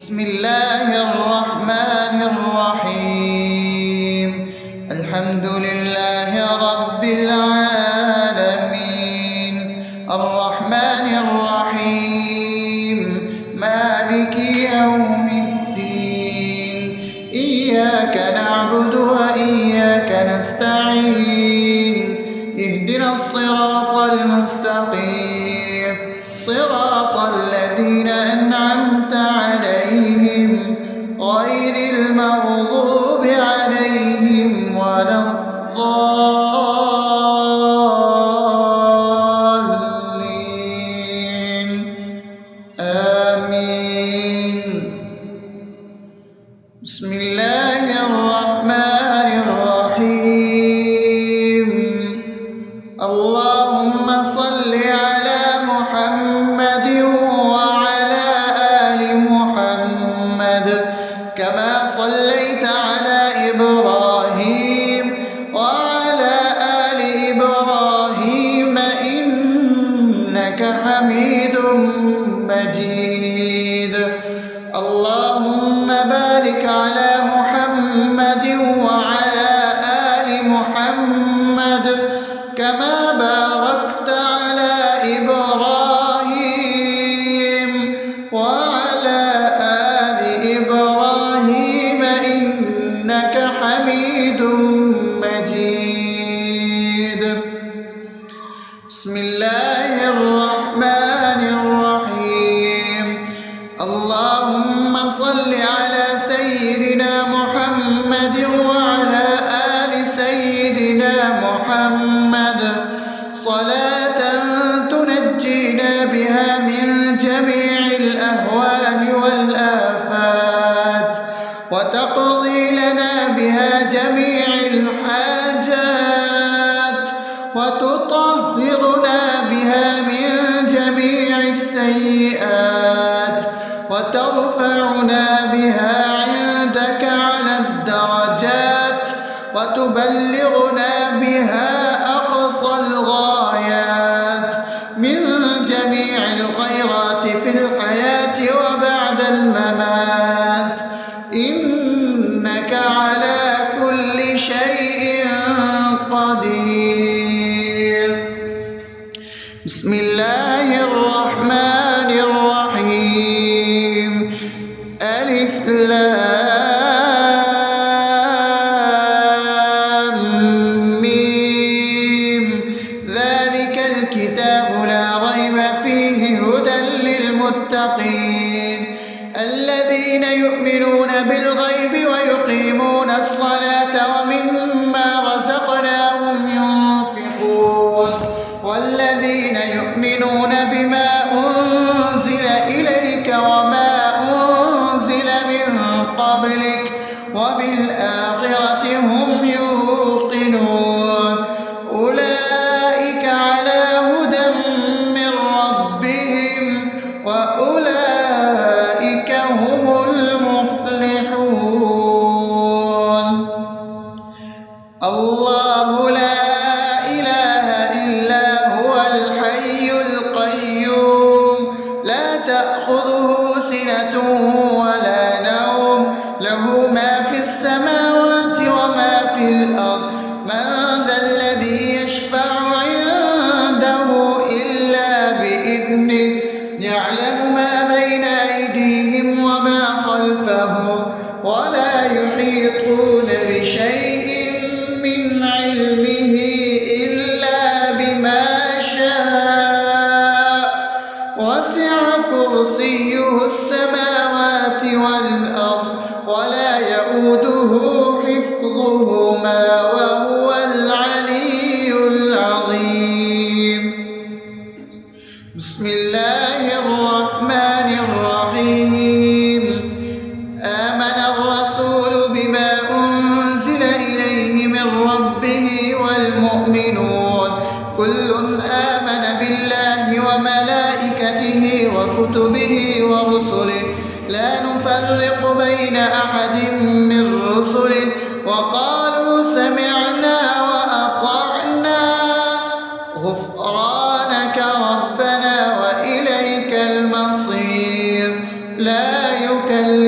بسم الله الرحمن الرحيم. الحمد لله رب العالمين، الرحمن الرحيم، مالك يوم الدين. إياك نعبد وإياك نستعين، اهدنا الصراط المستقيم، صراط الذين أنعمت عليهم غير المغضوب عليهم ولا الضالين. آمين. بسم الله الرحمن الرحيم. اللهم صل على محمد وعلى آل محمد كما صليت على إبراهيم وعلى آل إبراهيم إنك حميد مجيد. اللهم بارك على محمد وعلى آل محمد كما باركت على إبراهيم وعلى آل إبراهيم إنك حميد مجيد. بسم الله الرحمن الرحيم. اللهم صل على سيدنا محمد وعلى آل سيدنا محمد صلاة تنجينا بها من جميع الأهوال والآفات وتقضي لنا بها جميع الحاجات وتطهرنا بها من جميع السيئات وترفعنا بها عندك على الدرجات وتبلغنا بها أقصى الغايات من جميع الخيرات في الحياة وبعد الممات، إنك على كل شيء قدير. بسم الله الرحمن الرحيم. ألف لام ميم. ذلك الكتاب لا ريب فيه هدى للمتقين الذين يؤمنون بالغيب ويقيمون الصلاة ومما رزقناهم ينفقون والذين يؤمنون بما أنزل إليك وما أنزل من قبلك وبالآخرة هم يوقنون أولئك على هدى من ربهم وأولئك هم المفلحون. الله لا إله إلا هو الحي القيوم لا تأخذه سنة ولا نوم له ما في السماوات وما في الأرض. من ذا الذي يشفع عنده إلا بإذنه يعلم ما بين أيديهم وما خلفهم ولا يحيطون بشيء من علمه إلا بما شاء وسع كرسيه السماوات والأرض ولا يؤوده حفظهما وهو العلي العظيم. بسم الله الرحمن الرحيم. آمن الرسول بما أنزل إليه من ربه والمؤمنون كل آمن بالله وملائكته وكتبه ورسله لا نفرق بين أحد من رسله وقالوا سمعنا وأطعنا غفرانك ربنا وإليك المصير. لا يكلف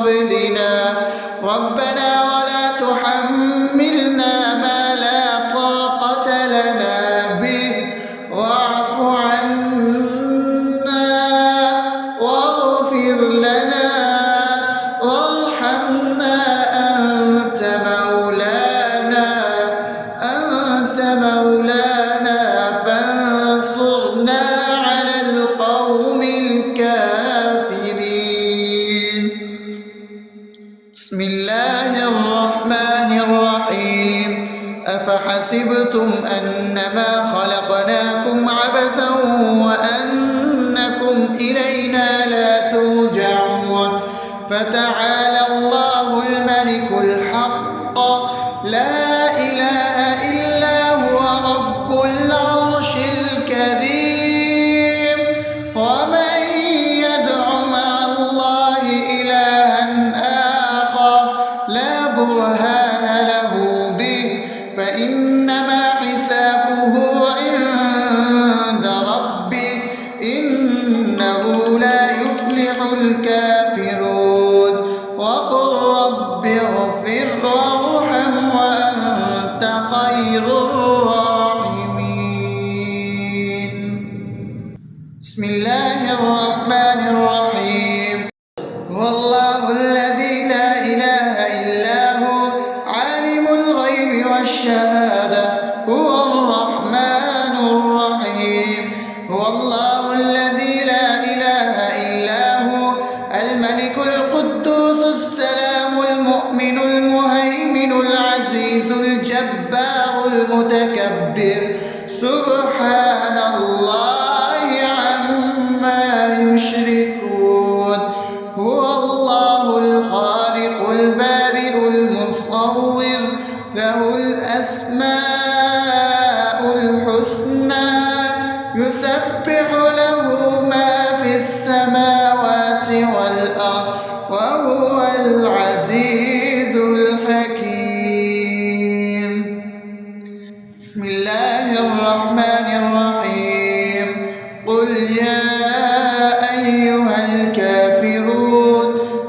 قبلنا ربنا ولا تحملنا ما لا طاقة لنا به واعف عنا واغفر لنا وارحمنا أنت مولانا فانصرنا على القوم الكافرين. بسم الله الرحمن الرحيم. أفحسبتم أنما خلقناكم عبثا وأنكم إلينا لا ترجعون فتعالى الله الملك الحق لا إله إلا هو رب العرش الكريم ومن يدع مع الله إلها آخر لا برهان له به فإنما حسابه عند ربه إنه لا يفلح الكافرون وقل رب اغفر وارحم وأنت خير الراحمين. بسم الله الرحمن الرحيم. هو الله الذي لا إله إلا هو عالم الغيب والشهادة هو الرحمن الرحيم. هو الله الذي لا إله إلا هو الملك القدوس السلام المؤمن المهيمن العزيز الجبار المتكبر سبحان الله عما يشركون. هو الله الخالق البارئ المصور له الأسماء الحسنى يسبح له ما في السماوات والأرض وهو العزيز الحكيم. بسم الله الرحمن الرحيم. قل يا أيها الكافرون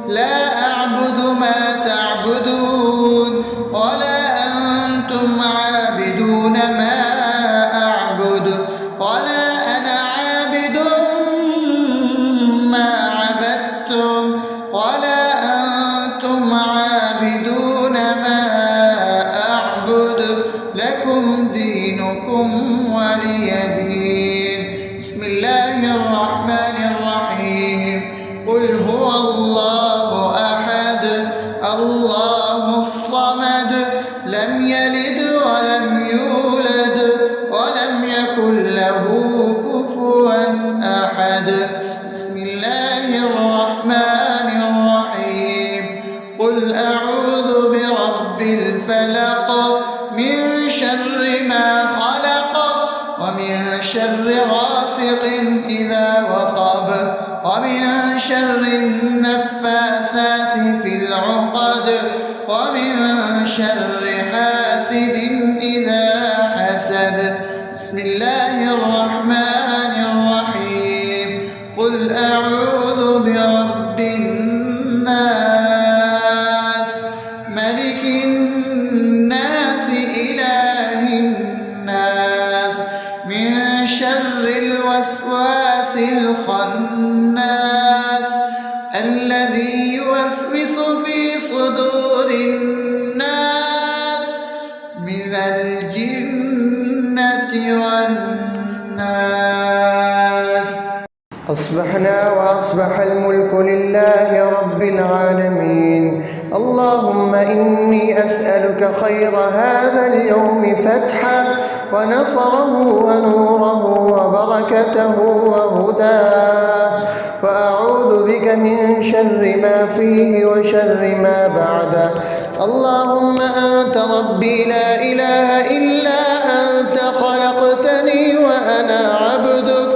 لا أعبد ما تعبدون ولا أنتم عابدون ما أعبد ولا أنا عابد ما عبدتم ولا أنتم عابدون ما أعبد لكم دينكم ولي دين. بسم الله الرحمن الرحيم. قل هو الله أحد الله الصمد لم يلد ولم يولد ولم يكن له كفوا أحد. بسم الله الرحمن الرحيم. قل أعوذ برب الفلق من شر ما خلق ومن شر غاسق إذا وقب ومن شر النفاثات في العقد ومن شر حاسد إذا حسد. بسم الله الرحمن الرحيم. قل أعوذ برب الناس ملك الناس إله الناس من شر الوسواس الخناس الذي يوسوس في صدور الناس من الجنة والناس. أصبحنا وأصبح الملك لله رب العالمين. اللهم إني أسألك خير هذا اليوم فتحه ونصره ونوره وبركته وهداه وأعوذ بك من شر ما فيه وشر ما بعده. اللهم أنت ربي لا إله إلا أنت خلقتني وأنا عبدك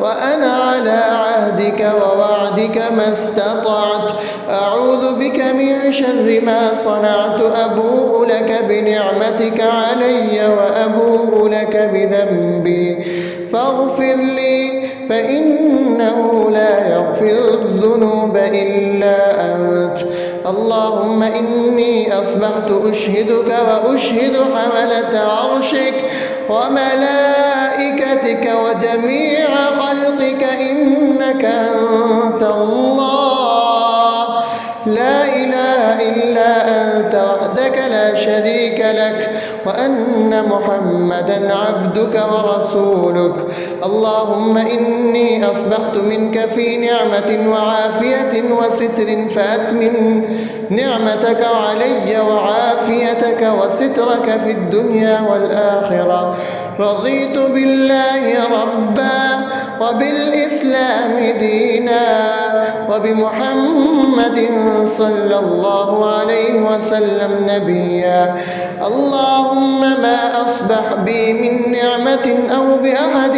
وأنا على عهدك ووعدك ما استطعت. أعوذ بك من شر ما صنعت. أبوء لك بنعمتك علي وأبوء لك بذنبي فاغفر لي فإنه لا يغفر الذنوب إلا أنت. أنت. اللهم إني أصبحت أشهدك وأشهد حملة عرشك وملائكتك وجميع خلقك إنك أنت الله لا إله إلا أنت وحدك لا شريك لك وأن محمدا عبدك ورسولك. اللهم إني أصبحت منك في نعمة وعافية وستر فأتمم نعمتك علي وعافيتك وسترك في الدنيا والآخرة. رضيت بالله ربا وبالإسلام دينا وبمحمد صلى الله عليه وسلم نبيا. اللهم ما أصبح بي من نعمة أو بأحد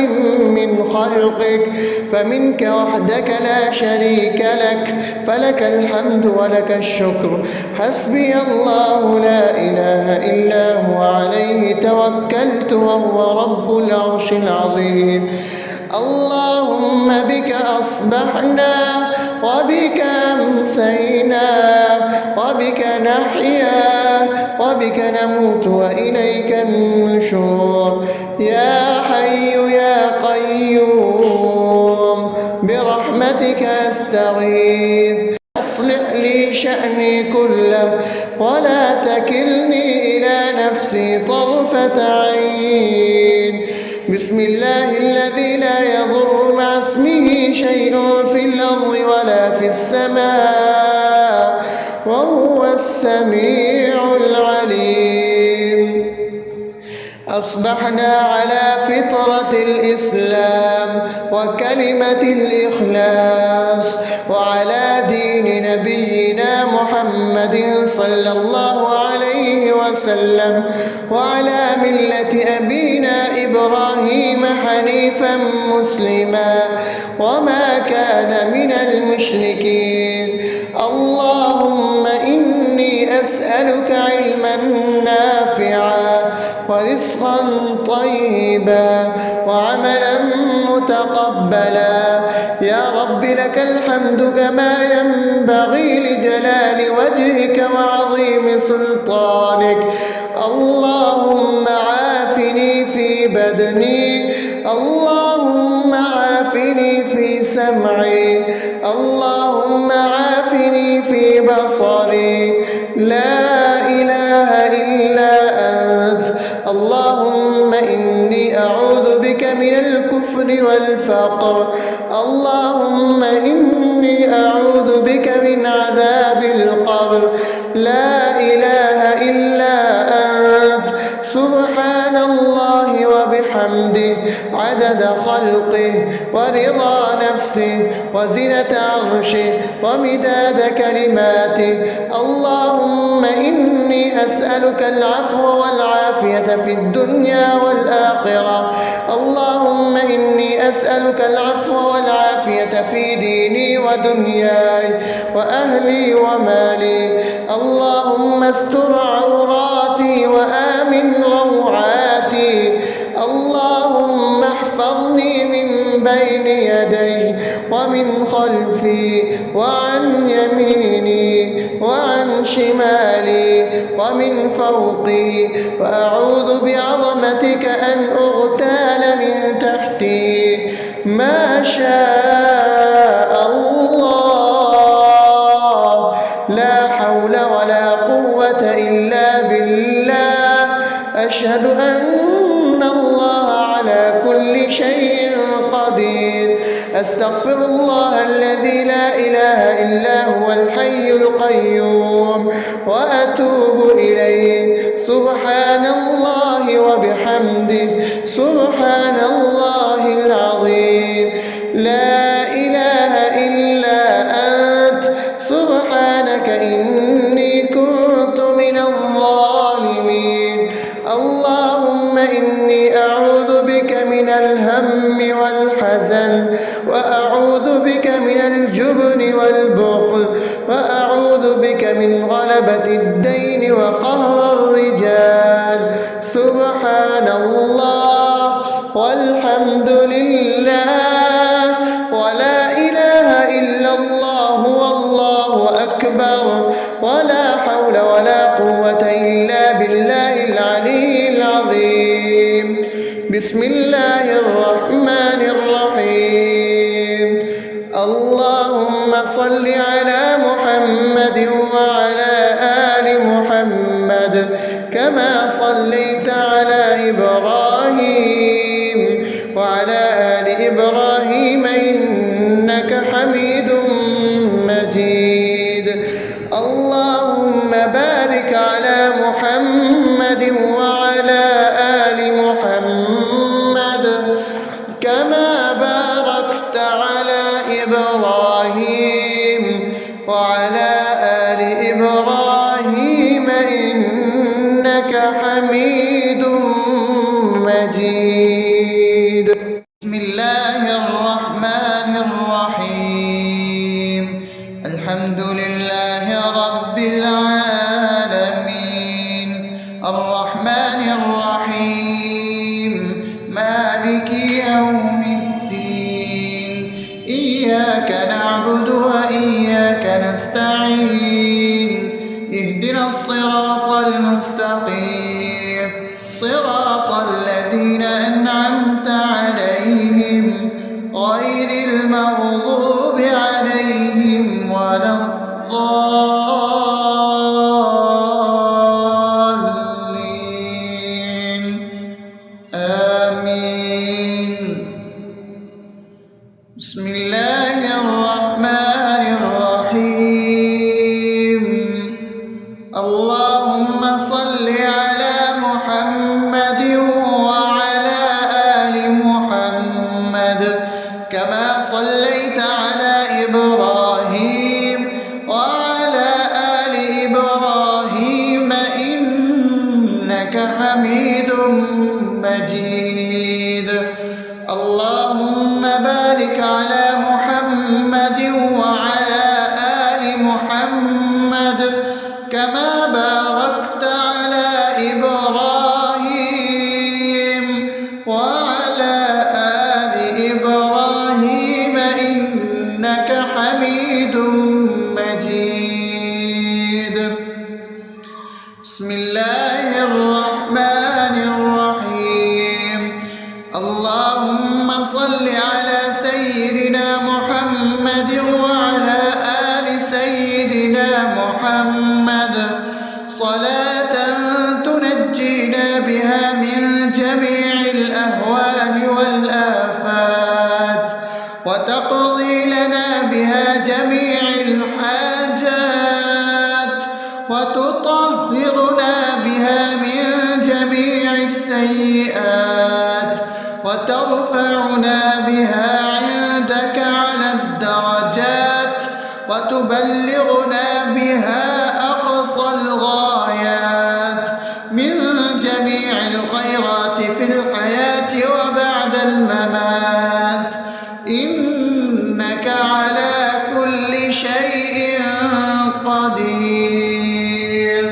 من خلقك فمنك وحدك لا شريك لك فلك الحمد ولك الشكر. حسبي الله لا إله إلا هو عليه توكلت وهو رب العرش العظيم. اللهم بك أصبحنا وبك أمسينا وبك نحيا وبك نموت وإليك النشور. يا حي يا قيوم برحمتك أستغيث أصلح لي شأني كله ولا تكلني إلى نفسي طرفة عين. بسم الله الذي لا يضر مع اسمه شيء في الأرض ولا في السماء وهو السميع العليم. أصبحنا على فطرة الإسلام وكلمة الإخلاص وعلى دين نبينا محمد صلى الله عليه وسلم وعلى ملة أبينا إبراهيم حنيفا مسلما وما كان من المشركين. اللهم إني أسألك علما نافعا ورزقا طيبا وعملا متقبلا. يا رب لك الحمد كما ينبغي لجلال وجهك وعظيم سلطانك. اللهم عافني في بدني اللهم عافني في سمعي اللهم عافني في بصري. لا إله إلا أنت. اللهم إني أعوذ بك من الكفر والفقر. اللهم إني أعوذ بك من عذاب القبر. لا إله إلا أنت. سبحان الله وبحمده عدد خلقه ورضا نفسه وزنة عرشه ومداد كلماته. اللهم إني أسألك العفو والعافية في الدنيا والآخرة. اللهم إني أسألك العفو والعافية في ديني ودنياي وأهلي ومالي. اللهم استر عوراتي وآمن روعاتي. اللهم احفظني من بين يدي ومن خلفي وعن يميني وعن شمالي ومن فوقي وأعوذ بعظمتك أن أغتال من تحتي. ما شاء الله لا حول ولا قوة إلا بالله. أشهد أن الله على كل شيء قدير. أستغفر الله الذي لا إله إلا هو الحي القيوم وأتوب إليه. سبحان الله وبحمده سبحان الله العظيم. لا إله إلا أنت. سبحانك إني كنت من الظالمين. اللهم إني أعوذ بك من الهم والحزن وأعوذ بك من الجبن والبخل وأعوذ بك من غلبة الدين وقهر الرجال. سبحان الله والحمد لله ولا إله إلا الله والله أكبر. النار ولا حول ولا قوة إلا بالله العلي العظيم. بسم الله الرحمن الرحيم. اللهم صل على محمد وعلى آل محمد كما صليت على إبراهيم وعلى آل إبراهيم إنك حميد مجيد. اللهم بارك على محمد وعلى آل محمد كما باركت على إبراهيم وعلى آل إبراهيم إنك حميد مجيد. بسم الله الرحمن الرحيم. الحمد لله رب العالمين الرحمن الرحيم مالك يوم الدين إياك نعبد وإياك نستعين اهدنا الصراط المستقيم صراط الذين أنعمت عليهم غير المغضوب عليهم ولا الضالين آمين. بسم الله الرحمن الرحيم. اللهم صل على محمد وعلى آل محمد كما صليت على إبراهيم وعلى آل إبراهيم إنك حميد مجيد. اللهم بارك على محمد وعلى آل محمد كما باركت على إبراهيم وعلى آل إبراهيم إنك حميد مجيد. بسم الله الرحمن الرحيم. اللهم صل على سيدنا محمد وعلى آل سيدنا محمد صلاة تنجينا بها من جميع الأهوال والآفات وتقضي لنا بها جميع الحاجات وتطهرنا بها من جميع السيئات وترفعنا بها عندك على الدرجات وتبلغنا بها أقصى الغايات من جميع الخيرات في الحياة وبعد الممات إنك على كل شيء قدير.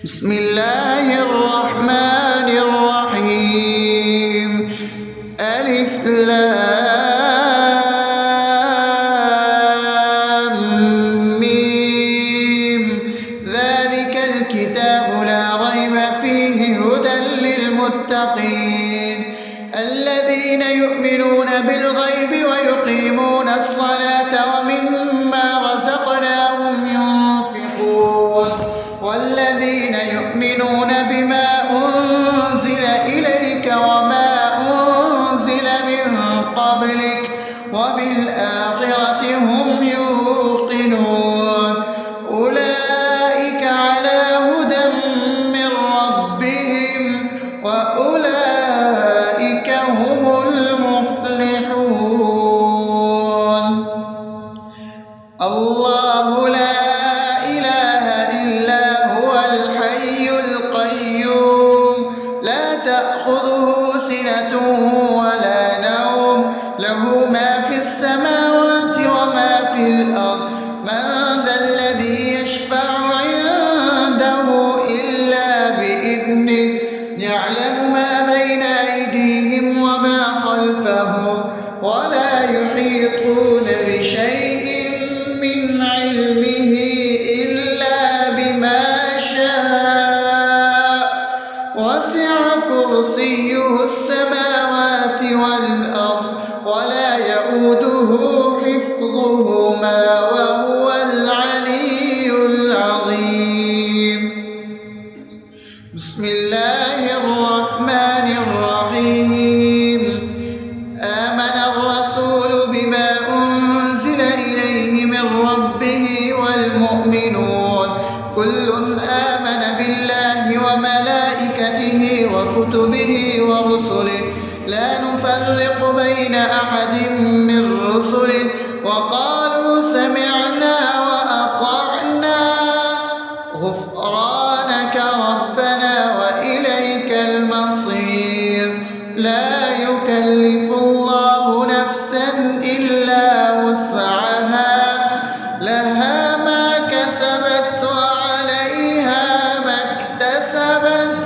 بسم الله الرحمن الرحيم. ألف لام ميم ذلك الكتاب لا ريب فيه هدى للمتقين الذين يؤمنون بالغيب ويقيمون الصلاة ومما رزقناهم ينفقون والذين يؤمنون بما أنزل إليك وما أنزل من قبلك وبالآخرة هم يوقنون أولئك على هدى من ربهم وأولئك هم المفلحون. الله لا إله إلا هو الحي القيوم لا تأخذه سنة ولا نوم له ما في السماوات وما في الأرض من ذا الذي يشفع عنده إلا بإذنه يعلم ما بين أيديهم وما خلفهم ولا يحيطون بشيء من علمه كرسيه السماوات والأرض ولا يؤوده حفظهما وهو العلي العظيم. بسم الله الرحمن الرحيم. آمن الرسول بما أنزل إليه من ربه والمؤمنون كل آمن بالله وملائكته وكتبه ورسله لا نفرق بين أحد من رسله وقالوا سمعنا وأطعنا غفرانك ربنا وإليك المصير. لا يكلف الله نفسا إلا وسعها لها ما كسبت وعليها ما اكتسبت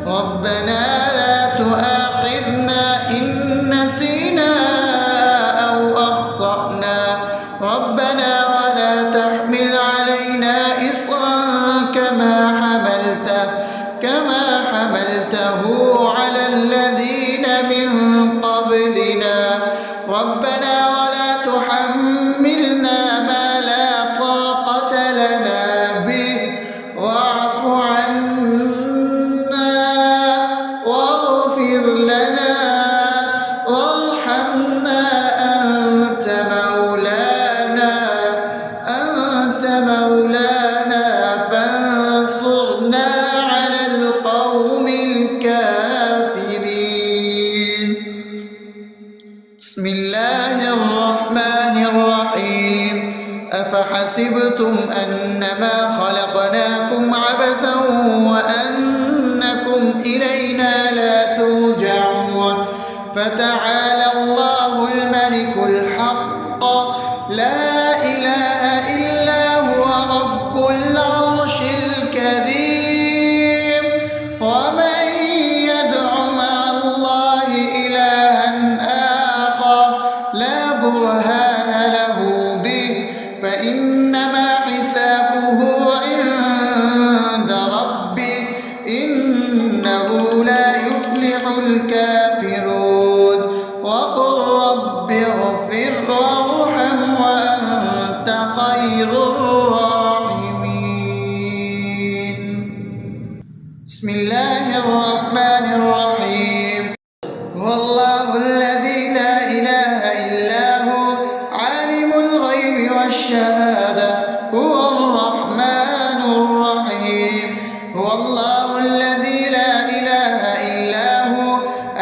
ربنا لا تؤاخذنا إن نسينا أو أخطأنا ربنا ولا تحمل علينا إصرا كما حملته على الذين من قبلنا ربنا ولا تحملنا ما لا طاقة لنا به واعف عنا واغفر لنا وارحمنا أنت مولانا فانصرنا على القوم الكافرين. بسم الله الرحمن الرحيم. أفحسبتم أنما خلقناكم عبثا وأنكم إلينا لا ترجعون فتعالى الله الملك الحق لا إله إلا هو رب العرش الكريم. ومن يدع مع الله إلها آخر لا برهان له به فإنما حسابه عند ربه إنه لا يفلح الكافرون. وقل رب اغفر وارحم وأنت خير الراحمين. بسم الله الرحمن الرحيم. هو الله الذي لا إله إلا هو عالم الغيب والشهادة هو الرحمن الرحيم. هو الله الذي لا إله إلا هو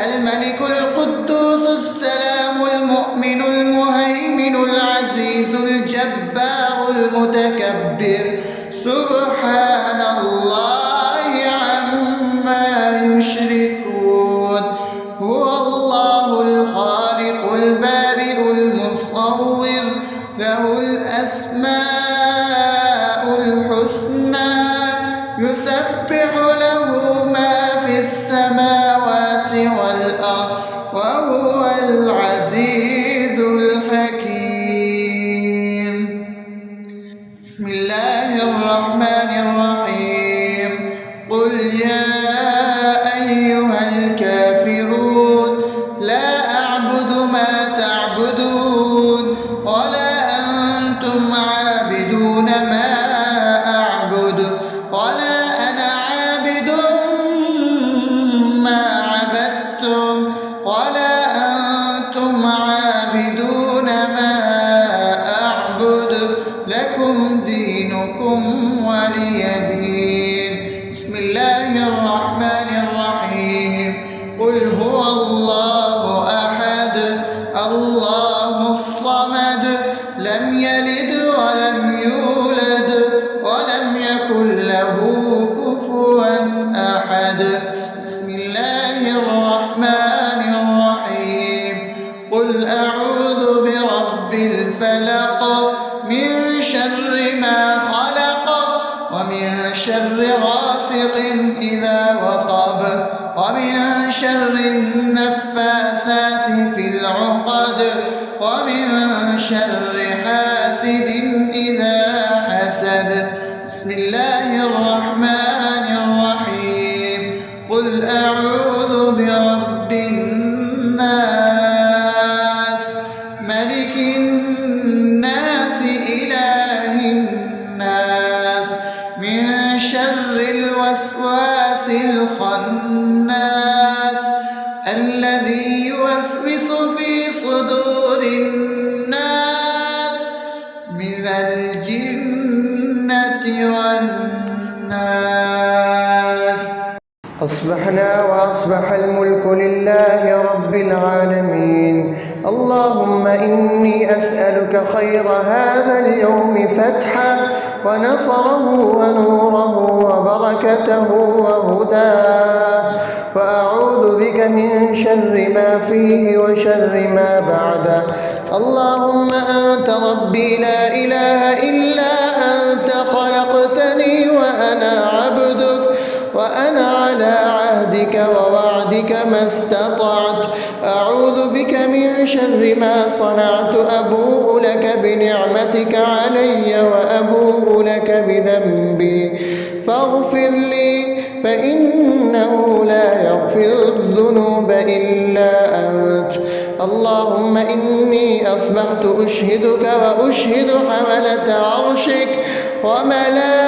الملك القدوس السلام المؤمن المهيمن العزيز الجبار المتكبر سبحان الله عما يشركون. هو الله الخالق البارئ المصور له الأسماء الحسنى يسبح له ما في السماوات والأرض وهو العزيز الحكيم. بسم الله الرحمن الرحيم. قل يا أيها الكافرون لا أعبد ما تعبدون ولا أنتم عابدون ما أعبد ولا أنا عابد ما عبدتم ولا أنتم عابدون ما أعبد لكم دينكم ولي دين. بسم الله الرحمن الرحيم. قل هو الله أحد الله الصمد لم يلد ولم يولد ولم يكن له كفوا أحد. بسم الله الرحمن الرحيم. قل أعوذ برب الفلق من شر ما خلق ومن شر غاسق إذا وقب ومن شر النفاثات في العقد ومن شر حاسد إذا حسد. بسم الله الرحمن الرحيم. قل أعوذ من شر الوسواس الخناس الذي يوسوس في صدور الناس من الجنة والناس. أصبحنا وأصبح الملك لله رب العالمين. اللهم إني أسألك خير هذا اليوم فتحه ونصره ونوره وبركته وهداه، وأعوذ بك من شر ما فيه وشر ما بعده. اللهم أنت ربي لا إله إلا أنت، خلقتني وأنا عبدك، وأنا على عهدك ووعدك ما استطعت. أعوذ بك من شر ما صنعت، أبوء لك بنعمتك علي وأبوء لك بذنبي فاغفر لي، فإنه لا يغفر الذنوب إلا أنت. اللهم إني أصبحت أشهدك وأشهد حملة عرشك وملائكتك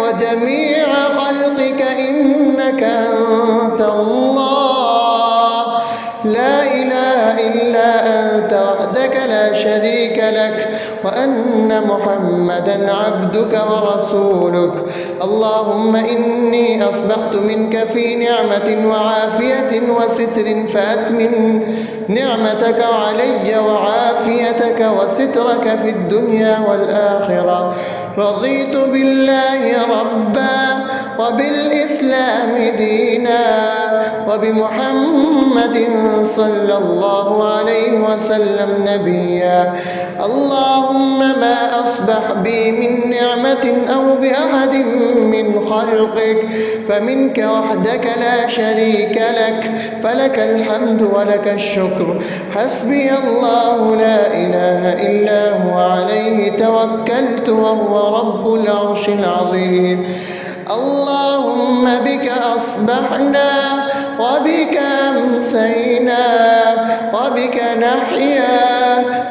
وجميع خلقك إنك أنت الله لا إله إلا أنت وحدك لا شريك لك، وأن محمدا عبدك ورسولك. اللهم إني أصبحت منك في نعمة وعافية وستر، فأتمن نعمتك علي وعافيتك وسترك في الدنيا والآخرة. رضيت بالله ربا وبالإسلام دينا وبمحمد صلى الله عليه وسلم نبيا. اللهم ما أصبح بي من نعمة أو بأحد من خلقك فمنك وحدك لا شريك لك، فلك الحمد ولك الشكر. حسبي الله لا إله إلا هو، عليه توكلت وهو رب العرش العظيم. اللهم بك أصبحنا وبك أمسينا وبك نحيا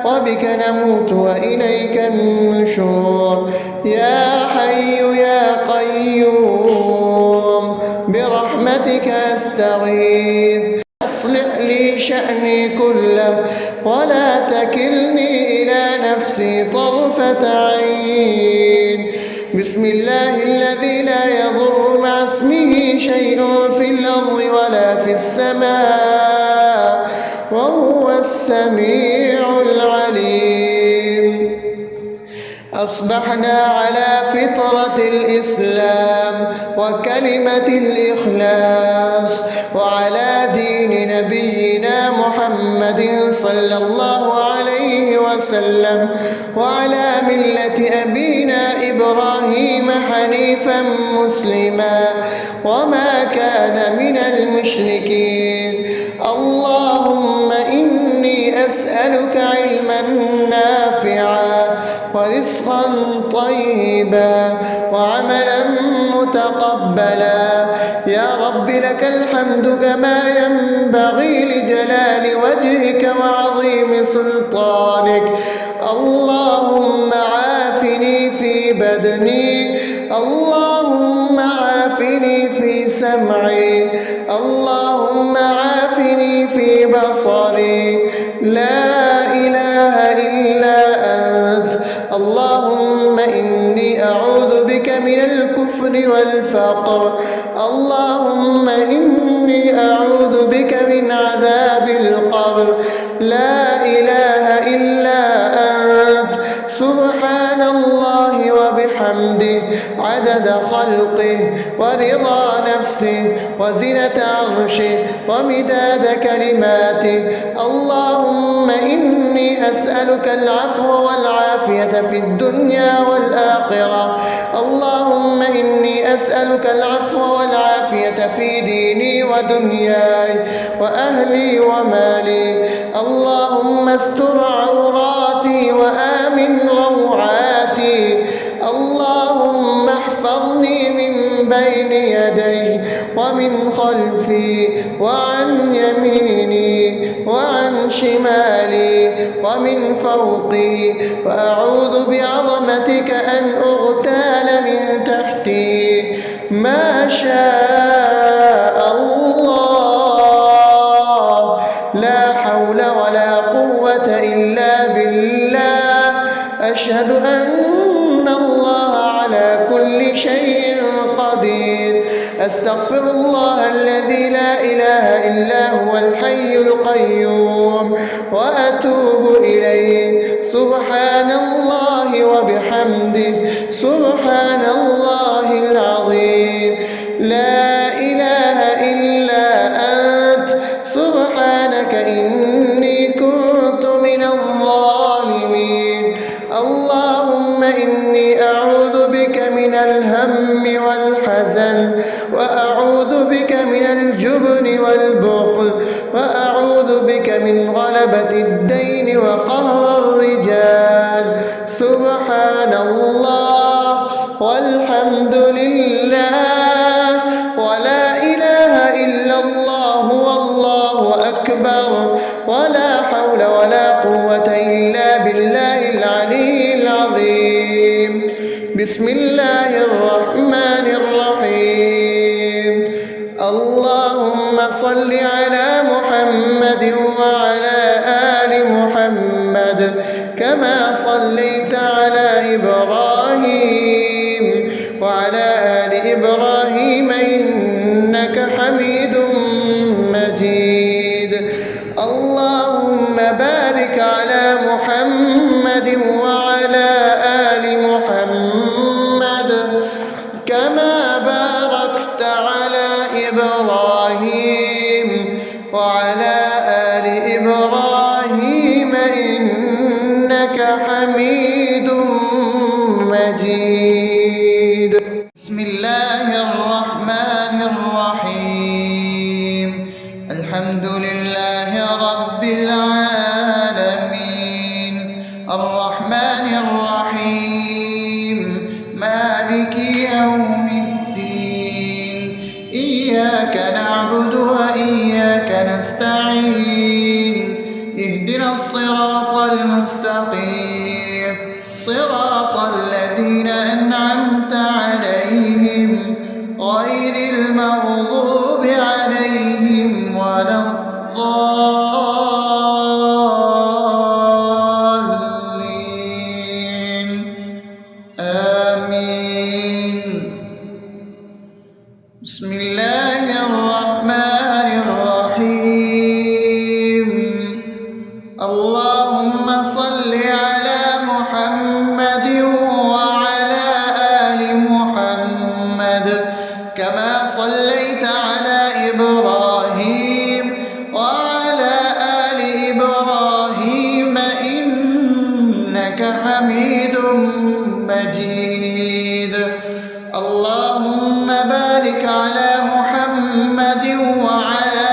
وبك نموت وإليك النشور. يا حي يا قيوم برحمتك أستغيث، أصلح لي شأني كله ولا تكلني إلى نفسي طرفة عين. بسم الله الذي لا يضر مع اسمه شيء في الأرض ولا في السماء وهو السميع العليم. أصبحنا على فطرة الإسلام وكلمة الإخلاص وعلى دين نبينا محمد صلى الله عليه وسلم وعلى ملة أبينا إبراهيم حنيفا مسلما وما كان من المشركين. اللهم إني أسألك علما نافعا ورزقا طيبا وعملا متقبلا. يا رب لك الحمد كما ينبغي لجلال وجهك وعظيم سلطانك. اللهم عافني في بدني، اللهم عافني في سمعي، اللهم عافني في بصري. لا إله إلا أنت. اللهم إني أعوذ بك من الكفر والفقر. اللهم إني أعوذ بك من عذاب القبر. لا إله إلا أنت. سبحان الله وبحمده عدد خلقه ورضا نفسه وزنة عرشه ومداد كلماته. اللهم إني أسألك العفو والعافية في الدنيا والآخرة. اللهم إني أسألك العفو والعافية في ديني ودنياي وأهلي ومالي. اللهم استر عوراتي وآمن روعاتي. اللهم احفظني من بين يدي ومن خلفي وعن يميني وعن شمالي ومن فوقي، وأعوذ بعظمتك أن أغتال من وأشهد أن الله على كل شيء قدير. أستغفر الله الذي لا إله إلا هو الحي القيوم وأتوب إليه. سبحان الله وبحمده سبحان الله العظيم. لا إله إلا أنت سبحانك إني كنت من الظالمين. اللهم إني أعوذ بك من الهم والحزن، وأعوذ بك من الجبن والبخل، وأعوذ بك من غلبة الدين وقهر الرجال. سبحان الله والحمد لله ولا إله إلا الله والله أكبر ولا حول ولا قوة إلا بالله العلي العظيم. بسم الله الرحمن الرحيم. اللهم صل على محمد وعلى آل محمد كما صليت على إبراهيم وعلى آل إبراهيم إنك حميد مجيد. اللهم بارك على محمد وعلى آل محمد كما باركت على إبراهيم وعلى آل إبراهيم إنك حميد مجيد. بسم الله الرحمن الرحيم. الحمد لله رب العالمين الرحمن الرحيم مالك يوم الدين. إياك نعبد وإياك نستعين. اهدنا الصراط المستقيم صراط الذين أنعمت عليهم غير المغضوب عليهم ولا الضالين. آمين. بسم الله الرحمن الرحيم. اللهم صل على محمد وعلى آل محمد كما صليت على إبراهيم وعلى آل إبراهيم إنك حميد مجيد. اللهم بارك على محمد وعلى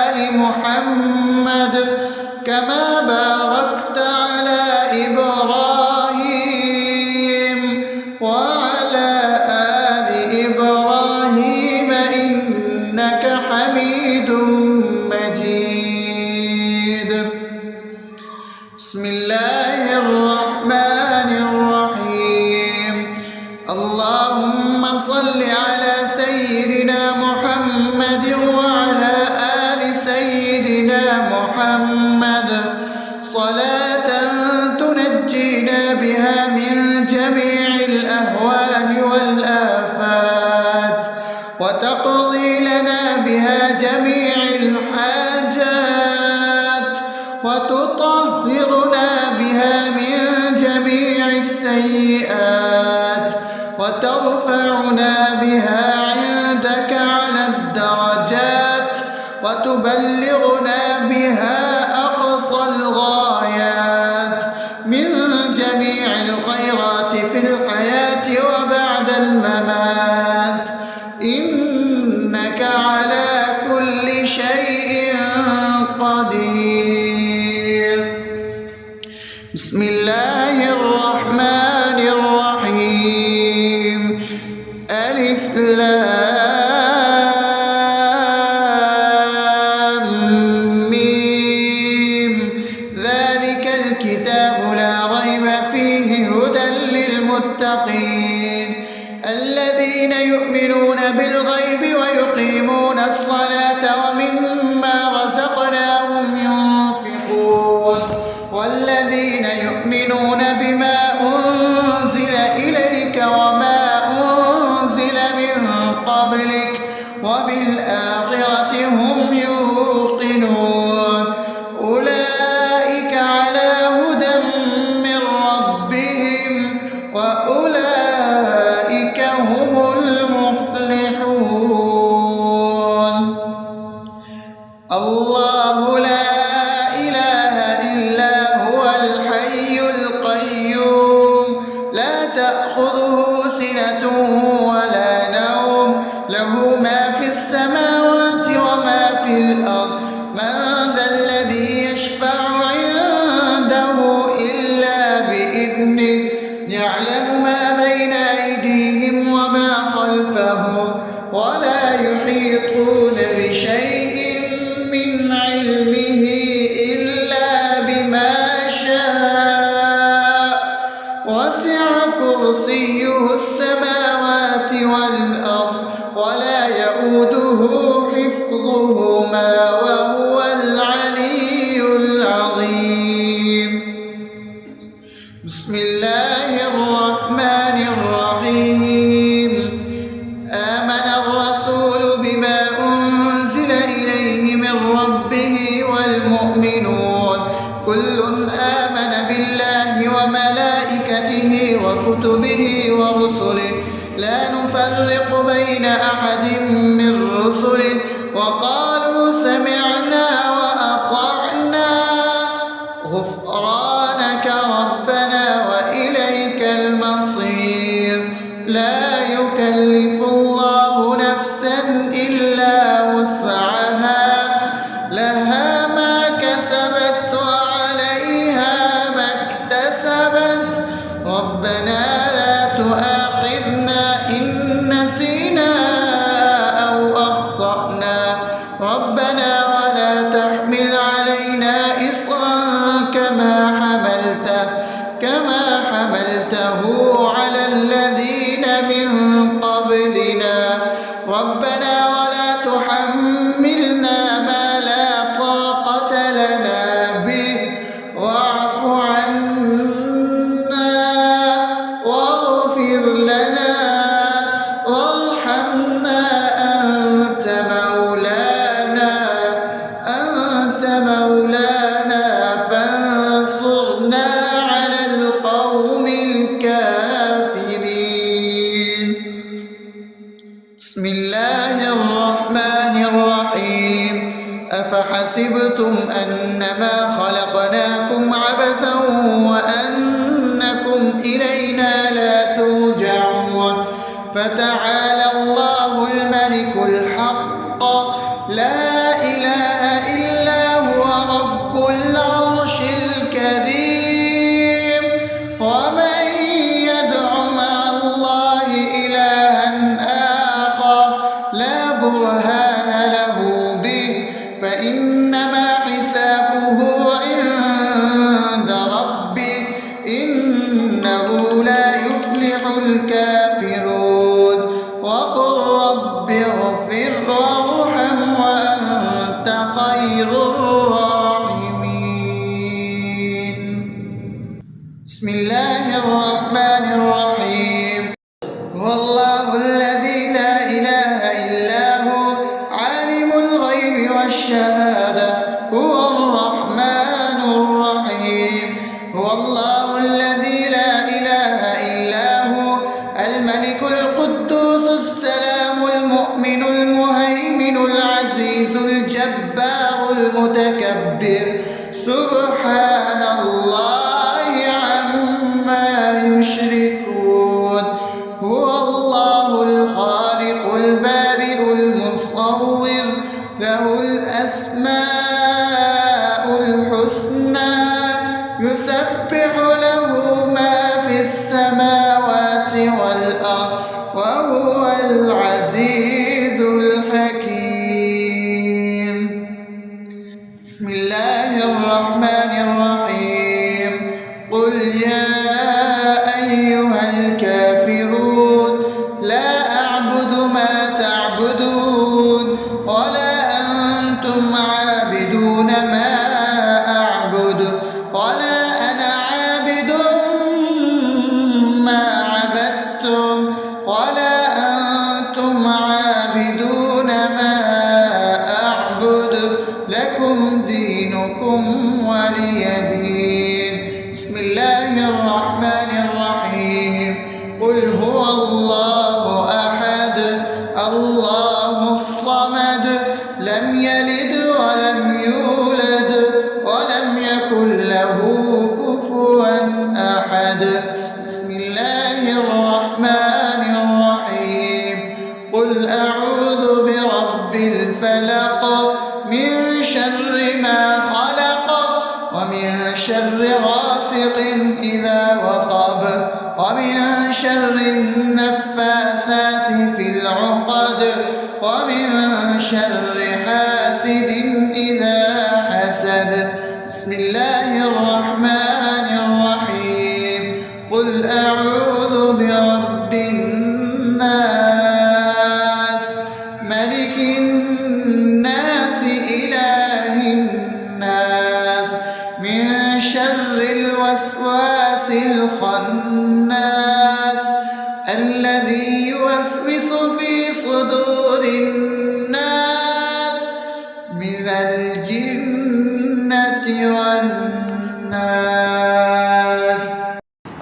آل محمد كما باركت على إبراهيم وعلى آل إبراهيم إنك حميد مجيد. بسم الله الرحمن الرحيم. اللهم صل على سيدنا محمد وعلى آل سيدنا محمد صلاة تنجينا بها من جميع الأهوال والآفات وتقضي لنا بها جميع الحاجات وتطهرنا بها من جميع السيئات وترفعنا بها عندك على الدرجات وتبلغنا بها أقصى الغايات من جميع الخيرات في الحياة وبعد الممات إنك على كل شيء قدير. بسم الله الرحمن الرحيم. ألف لام ميم. ذلك الكتاب لا ريب فيه هدى للمتقين الذين يؤمنون بالغيب ويقيمون الصلاة ومما رزقناهم ينفقون والذين يؤمنون بما أنزل أولئك هم المفلحون. الله لا إله إلا هو الحي القيوم لا تأخذه سنة ولا نوم له ما في السماوات وما في الأرض من ذا الذي يشفع عنده إلا بإذنه يعلم ما بين أيديهم وما خلفهم ولا يحيطون بشيء من علمه إلا بما شاء وسع كرسيه السماوات والأرض ولا يئوده حفظهما وهو العلي العظيم. بسم الله الرحمن الرحيم. آمن الرسول بما أنزل إليه من ربه والمؤمنون كل آمن بالله وملائكته وكتبه ورسله لا نفرق بين أحد من رسله وقالوا سمعنا وأطعنا غفرانك ربنا وإليك المصير. لا يكلف الله نفسا إلا وسعها لها ما كسبت وعليها ما اكتسبت ربنا لا تؤاخذنا إن نسينا أو أخطأنا ربنا ولا تحمل علينا إصرا كما حملته على الذين من قبلنا ربنا ولا تحملنا ما لا طاقة لنا به واعف عنا واغفر لنا وارحمنا أنت مولانا فانصرنا على القوم الكافرين. بسم الله الرحمن الرحيم. أفحسبتم أنما خلقناكم عبثا وأنكم إلينا لا ترجعون فتعالى الله الملك الحق لا إله إلا هو رب العرش الكريم. ومن يدع مع الله إلها آخر لا برهان له به فإنما حسابه عند ربه إنه لا يفلح الكافرون. وقل رب اغفر وارحم وأنت خير الراحمين. بسم الله الرحمن الرحيم. هو الله الذي لا إله إلا هو عالم الغيب والشهادة هو الرحمن الرحيم. هو الله الذي لا إله إلا هو الملك القدوس السلام المؤمن المهيمن العزيز الجبار المتكبر سبحان الله عما يشركون. هو الله الخالق البارئ المصور له الأسماء الحسنى يسبح له ما في السماوات والأرض وهو العزيز الحكيم. بسم الله الرحمن الرحيم. قل يا أيها الكافرون لا أعبد ما تعبدون ولا أنتم عابدون ما أعبد ولا أنا عابد ما عبدتم ولا أنتم عابدون ما أعبد لكم دينكم ولي دين. بسم الله الرحمن الرحيم. قل هو الله أحد الله الصمد لم يلد ولم يولد ولم يكن له كفوا أحد. بسم الله الرحمن الرحيم. قل أعوذ برب الفلق من شر ما خلق ومن شر غاسق إذا وقب ومن شر النفاثات في العقد ومن شر حاسد إذا حسد. بسم الله الرحمن الرحيم. قل أعوذ برب الناس ملك الناس إله الناس من شر الوسواس الخناس الذي يوسوس في صدور الناس من الجنة والناس.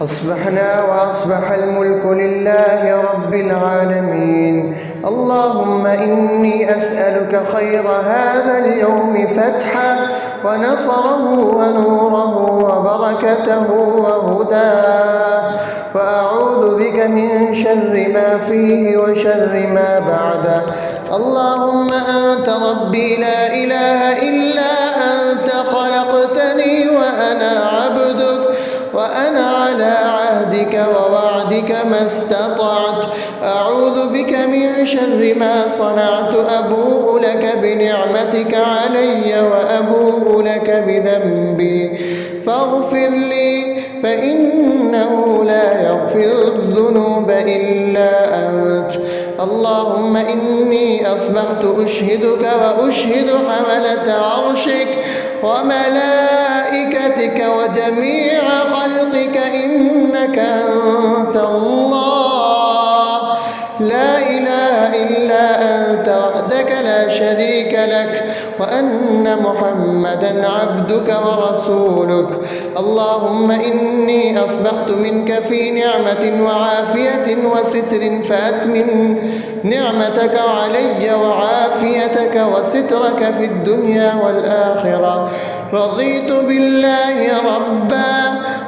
أصبحنا وأصبح الملك لله رب العالمين. اللهم إني أسألك خير هذا اليوم فتحه ونصره ونوره وبركته وهداه، وأعوذ بك من شر ما فيه وشر ما بعده. اللهم أنت ربي لا إله إلا أنت خلقتني وأنا عبدك وأنا على عهدك ووعدك ما استطعت. أعوذ بك من شر ما صنعت. أبوء لك بنعمتك علي وأبوء لك بذنبي فاغفر لي فإنه لا يغفر الذنوب إلا أنت. اللهم إني أصبحت أشهدك وأشهد حملة عرشك وملائكتك وجميع خلقك إنك أنت الله لا إله إلا أنت وحدك لا شريك لك، وأن محمدا عبدك ورسولك. اللهم إني أصبحت منك في نعمة وعافية وستر فأتمم نعمتك علي وعافيتك وسترك في الدنيا والآخرة. رضيت بالله ربا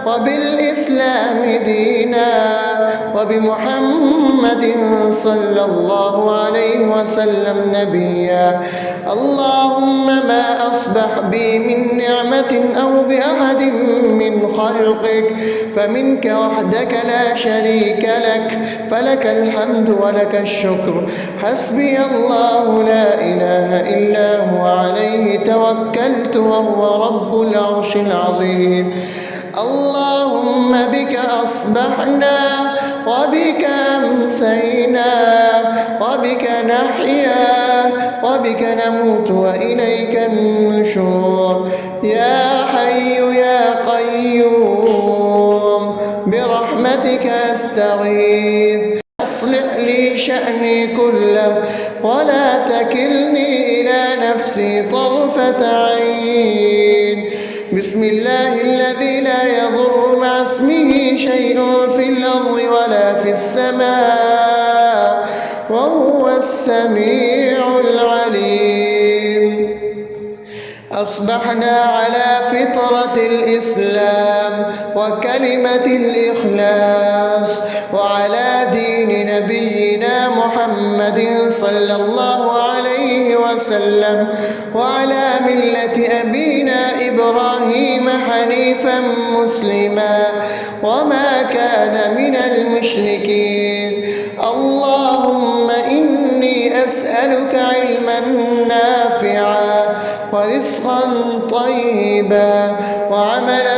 وبالإسلام دينا وبمحمد صلى الله عليه وسلم نبيا. اللهم ما أصبح بي من نعمة أو بأحد من خلقك فمنك وحدك لا شريك لك، فلك الحمد ولك الشكر. حسبي الله لا إله إلا هو عليه توكلت وهو رب العرش العظيم. اللهم بك أصبحنا وبك أمسينا وبك نحيا وبك نموت وإليك النشور. يا حي يا قيوم برحمتك أستغيث. أصلح لي شأني كله ولا تكلني إلى نفسي طرفة عين. بسم الله الذي لا يضر مع اسمه شيء في الأرض ولا في السماء وهو السميع العليم. أصبحنا على فطرة الإسلام وكلمة الإخلاص وعلى دين نبينا محمد صلى الله عليه وسلم وعلى ملة أبينا إبراهيم حنيفا مسلما وما كان من المشركين. اللهم إني أسألك علما نافعا ورزقا طيبا وعملا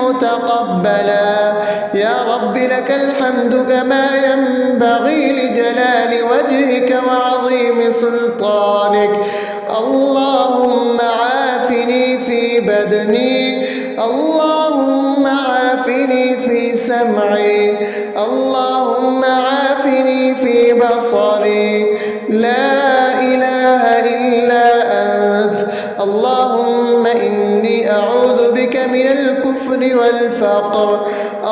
متقبلا. يا رب لك الحمد كما ينبغي لجلال وجهك وعظيم سلطانك. اللهم عافني في بدني، اللهم عافني في سمعي، اللهم عافني في بصري. لا إله إلا أنت. اللهم إني أعوذ بك من الكفر والفقر.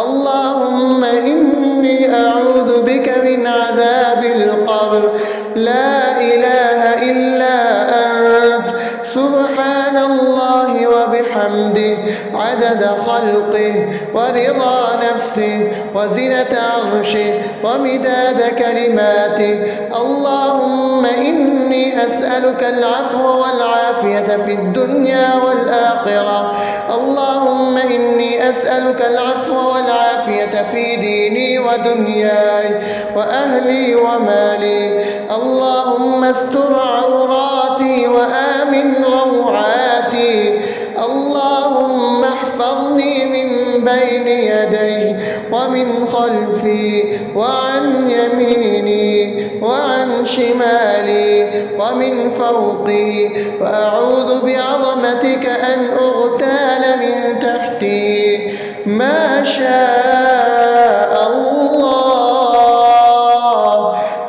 اللهم إني إني أعوذ بك من عذاب القبر. لا إله إلا أنت سبحان الله وبحمده عدد خلقه ورضا نفسه وزنة عرشه ومداد كلماته. اللهم إني أسألك العفو والعافية في الدنيا والآخرة. اللهم إني أسألك العفو والعافية في ديني ودنياي وأهلي ومالي. اللهم استر عوراتي وآمن روعاتي. اللهم احفظني من بين يدي ومن خلفي وعن يميني وعن شمالي ومن فوقي، وأعوذ بعظمتك أن أغتال من تحتي. ما شاء الله،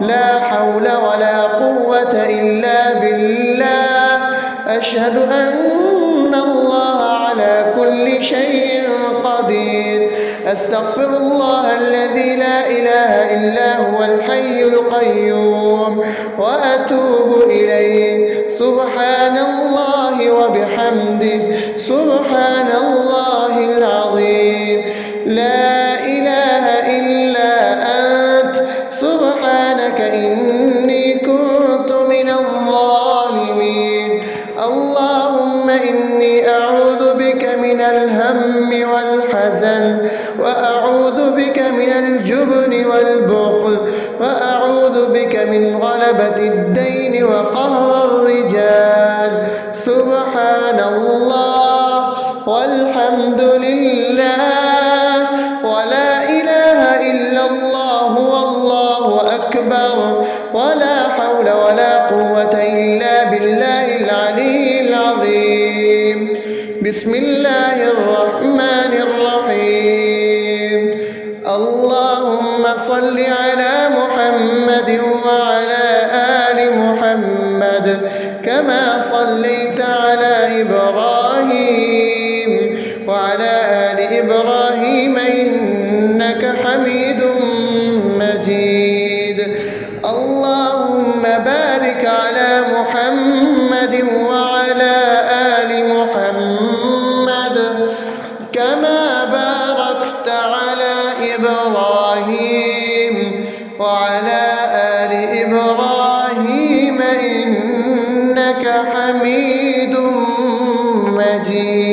لا حول ولا قوة إلا بالله. أشهد أن الله على كل شيء قدير. أستغفر الله الذي لا إله إلا هو الحي القيوم وأتوب إليه. سبحان الله وبحمده سبحان الله العظيم. لا إله إلا أنت سبحانك إني كنت من الظالمين. اللهم إني أعوذ بك من الهم والحزن، وأعوذ بك من الجبن والبخل، وأعوذ بك من غلبة الدين وقهر الرجال. سبحان الله والحمد لله ولا إله إلا الله والله أكبر، ولا حول ولا قوة إلا بالله العلي العظيم. بسم الله الرحمن الرحيم. اللهم صل على محمد وعلى آل محمد كما صليت على إبراهيم وعلى آل إبراهيم إنك حميد مجيد. اللهم بارك على محمد وعلى آل محمد كما باركت على إبراهيم وعلى آل إبراهيم إنك حميد مجيد.